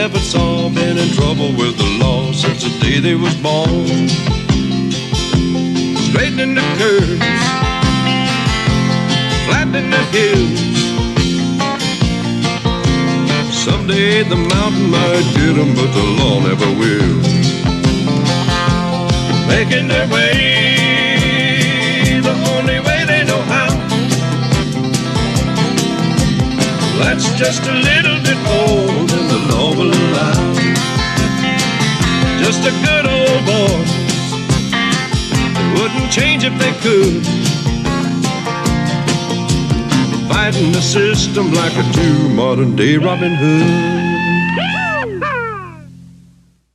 never saw been in trouble with the law since the day they was born. Straightening the curves, flattening the hills. Someday the mountain might get them, but the law never will. Making their way the only way they know how. That's just a little bit more than the law will allow. Just a good old boy that wouldn't change if they could. Fighting the system like a true modern day Robin Hood.